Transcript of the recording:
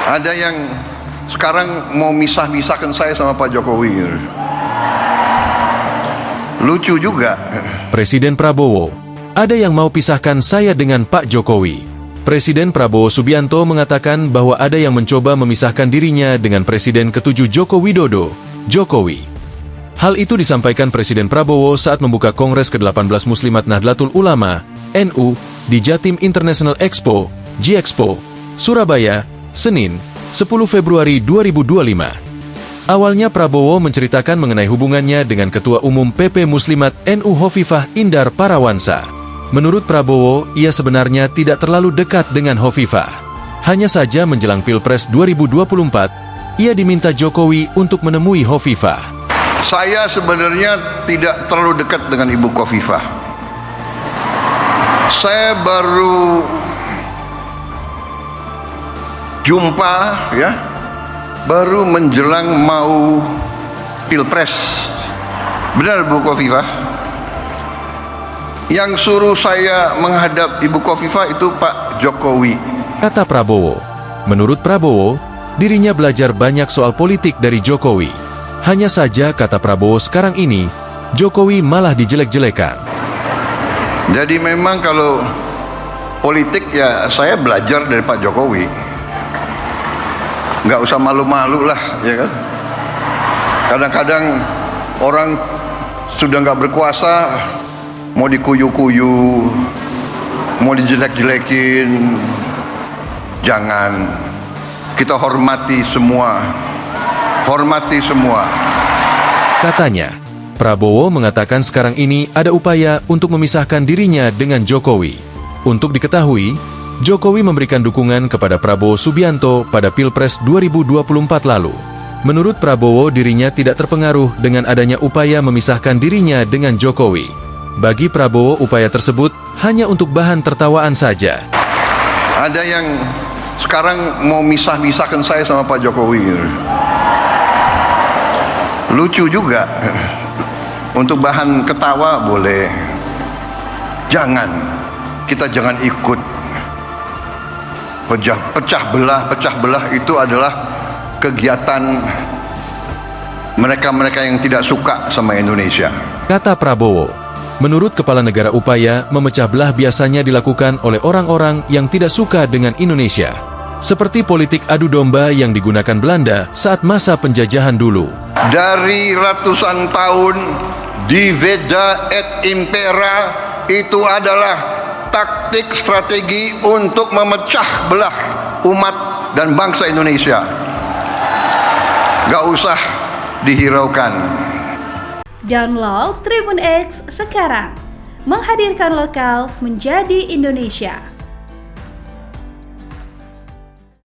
Ada yang sekarang mau misah-misahkan saya sama Pak Jokowi. Lucu juga. Presiden Prabowo, ada yang mau pisahkan saya dengan Pak Jokowi. Presiden Prabowo Subianto mengatakan bahwa ada yang mencoba memisahkan dirinya dengan Presiden ke-7 Joko Widodo, Jokowi. Hal itu disampaikan Presiden Prabowo saat membuka Kongres ke-18 Muslimat Nahdlatul Ulama, NU, di Jatim International Expo, G-Expo, Surabaya, Senin, 10 Februari 2025. Awalnya Prabowo menceritakan mengenai hubungannya dengan Ketua Umum PP Muslimat NU Hovifah Indar Parawansa. Menurut Prabowo, ia sebenarnya tidak terlalu dekat dengan Hovifah. Hanya saja menjelang Pilpres 2024, ia diminta Jokowi untuk menemui Hovifah. Saya sebenarnya tidak terlalu dekat dengan Ibu Khofifah. Saya baru jumpa baru menjelang mau Pilpres. Benar Bu Khofifah? Yang suruh saya menghadap Ibu Khofifah itu Pak Jokowi, kata Prabowo. Menurut Prabowo, dirinya belajar banyak soal politik dari Jokowi. Hanya saja, kata Prabowo, sekarang ini Jokowi malah dijelek-jelekan. Jadi memang kalau politik ya saya belajar dari Pak Jokowi. Nggak usah malu-malu lah, ya kan? Kadang-kadang orang sudah nggak berkuasa, mau dikuyu-kuyu, mau dijelek-jelekin. Jangan. Kita hormati semua. Hormati semua. Katanya, Prabowo mengatakan sekarang ini ada upaya untuk memisahkan dirinya dengan Jokowi. Untuk diketahui, Jokowi memberikan dukungan kepada Prabowo Subianto pada Pilpres 2024 lalu. Menurut Prabowo, dirinya tidak terpengaruh dengan adanya upaya memisahkan dirinya dengan Jokowi. Bagi Prabowo, upaya tersebut hanya untuk bahan tertawaan saja. Ada yang sekarang mau misah-misahkan saya sama Pak Jokowi. Lucu juga. Untuk bahan ketawa boleh. Jangan. Kita jangan ikut pecah belah itu adalah kegiatan mereka-mereka yang tidak suka sama Indonesia, kata Prabowo. Menurut Kepala Negara, upaya memecah belah biasanya dilakukan oleh orang-orang yang tidak suka dengan Indonesia, seperti politik adu domba yang digunakan Belanda saat masa penjajahan dulu. Dari ratusan tahun divida et impera itu adalah taktik strategi untuk memecah belah umat dan bangsa Indonesia. Gak usah dihiraukan. Download Tribun X sekarang, menghadirkan lokal menjadi Indonesia.